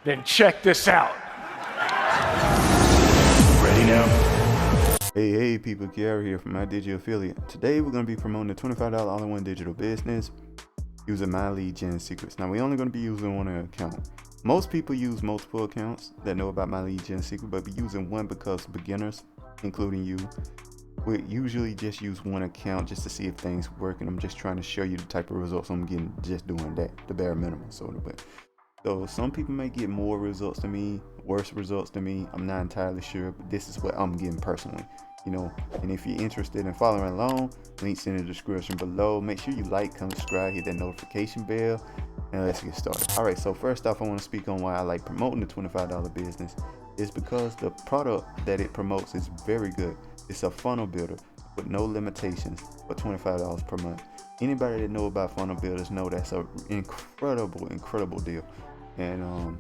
Then check this out. Ready now? Hey people, Kiara here from My Digital Affiliate. Today we're going to be promoting the $25 all-in-one digital business using My Lead Gen Secrets. Now we're only going to be using one account. Most people use multiple accounts that know about My Lead Gen Secret, but we're using one because beginners, including you, we usually just use one account just to see if things work, and I'm just trying to show you the type of results I'm getting just doing that, the bare minimum sort of. But so some people may get more results than me, worse results than me. I'm not entirely sure, but this is what I'm getting personally, you know. And if you're interested in following along, links in the description below. Make sure you like, comment, subscribe, hit that notification bell, and let's get started. All right, so first off, I want to speak on why I like promoting the $25 business. It's because the product that it promotes is very good. It's a funnel builder with no limitations for $25 per month. Anybody that know about funnel builders know that's an incredible deal. And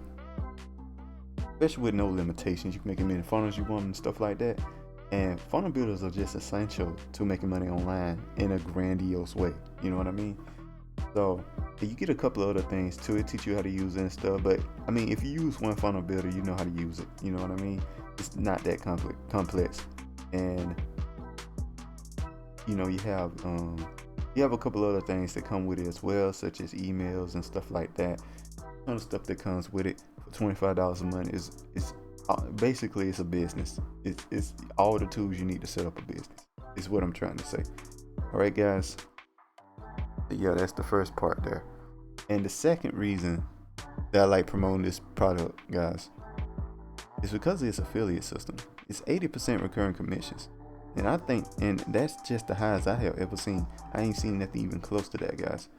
especially with no limitations, you can make as many funnels you want and stuff like that. And funnel builders are just essential to making money online in a grandiose way. You know what I mean? So you get a couple of other things too. It teach you how to use it and stuff. But I mean, if you use one funnel builder, you know how to use it. You know what I mean? It's not that complex. And you know, you have a couple other things that come with it as well, such as emails and stuff like that. Some of the stuff that comes with it for $25 a month is basically it's a business. It's all the tools you need to set up a business. Is what I'm trying to say. All right, guys. Yeah, that's the first part there. And the second reason that I like promoting this product, guys, is because of its affiliate system. It's 80% recurring commissions. And I think, and that's just the highest I have ever seen. I ain't seen nothing even close to that, guys.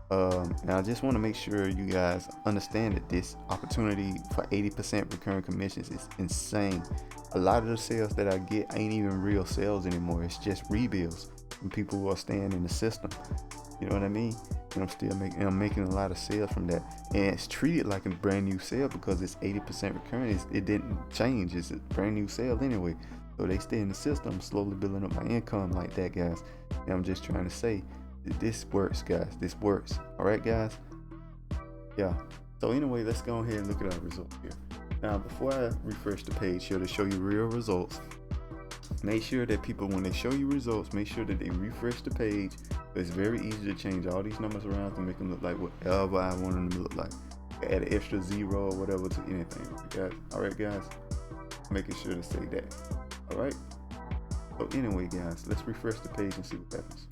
And I just want to make sure you guys understand that this opportunity for 80% recurring commissions is insane. A lot of the sales that I get ain't even real sales anymore. It's just rebuilds from people who are staying in the system. You know what I mean? And I'm making a lot of sales from that. And it's treated like a brand new sale because it's 80% recurring. It didn't change. It's a brand new sale anyway. So they stay in the system, slowly building up my income like that, guys. And I'm just trying to say that this works, guys. This works. All right, guys? Yeah. So anyway, let's go ahead and look at our results here. Now, before I refresh the page here to show you real results, make sure that people, when they show you results, make sure that they refresh the page. It's very easy to change all these numbers around to make them look like whatever I want them to look like. Add an extra zero or whatever to anything. Guys. All right, guys? Making sure to say that. All right. So anyway, guys, let's refresh the page and see what happens.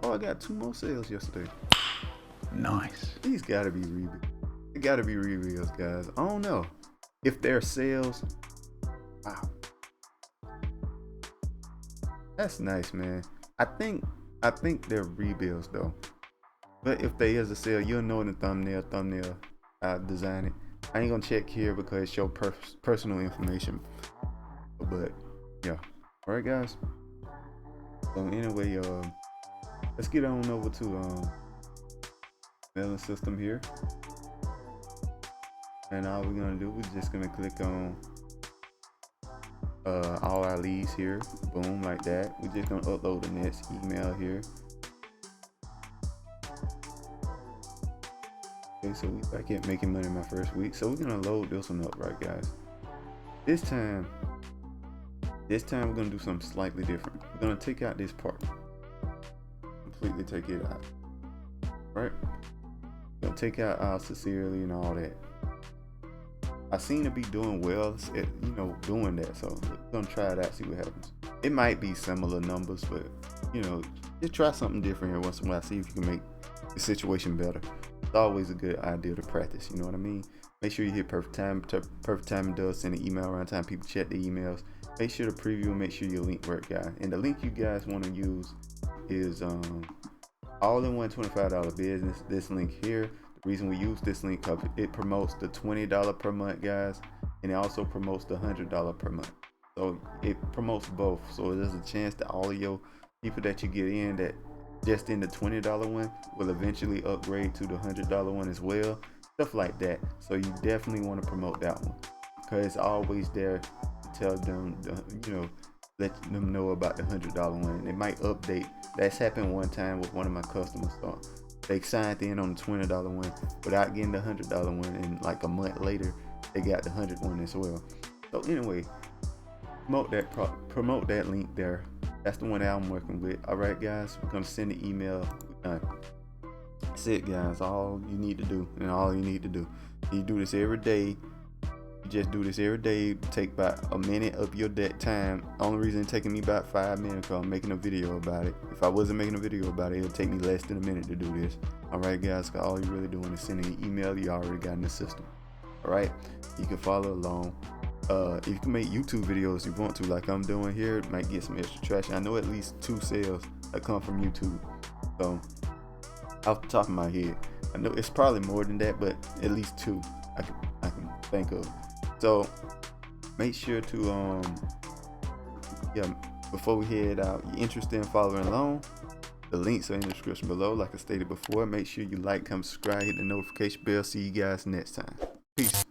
Oh, I got 2 more sales yesterday. Nice. These gotta be rebuilds. It gotta be rebuilds, guys. I don't know if they're sales. Wow, that's nice, man. I think they're rebuilds though. But if there is a sale, you'll know in the thumbnail. I design it. I ain't gonna check here because it shows personal information. But yeah, all right, guys. So anyway, let's get on over to mailing system here. And all we're gonna do, we're just gonna click on all our leads here. Boom, like that. We're just gonna upload the next email here. Okay, so I kept making money my first week. So we're gonna load this one up, right, guys? This time we're gonna do something slightly different. We're gonna take out this part. Completely take it out. Right? We're gonna take out our sincerely and all that. I seem to be doing well at, doing that. So we're gonna try it out, see what happens. It might be similar numbers, but just try something different here once in a while. See if you can make the situation better. It's always a good idea to practice. You know what I mean? Make sure you hit perfect time. Perfect timing does send an email around time people check the emails. Make sure to preview and make sure your link work, guys. And the link you guys want to use is all-in-one $25 business. This link here. The reason we use this link because it promotes the $20 per month, guys, and it also promotes the $100 per month. So it promotes both. So there's a chance that all of your people that you get in that just in the $20 one will eventually upgrade to the $100 one as well. Stuff like that. So you definitely want to promote that one because it's always there tell them, let them know about the $100 one. It might update. That's happened one time with one of my customers. So they signed in on the $20 one without getting the $100 one, and like a month later, they got the $100 one as well. So anyway, promote that link there. That's the one that I'm working with. All right, guys, we're gonna send the email. That's it, guys. All you need to do, and all you need to do. You do this every day. You just do this every day. Take about a minute of your time. Only reason it's taking me about 5 minutes because I'm making a video about it. If I wasn't making a video about it, it'd take me less than a minute to do this. All right, guys. Cause all you're really doing is sending an email you already got in the system. All right. You can follow along. You can make YouTube videos if you want to, like I'm doing here. It might get some extra traction. I know at least 2 sales that come from YouTube. So off the top of my head, I know it's probably more than that, but at least 2 I can think of. So make sure to before we head out, you're interested in following along, the links are in the description below. Like I stated before, make sure you like, comment, subscribe, hit the notification bell. See you guys next time. Peace.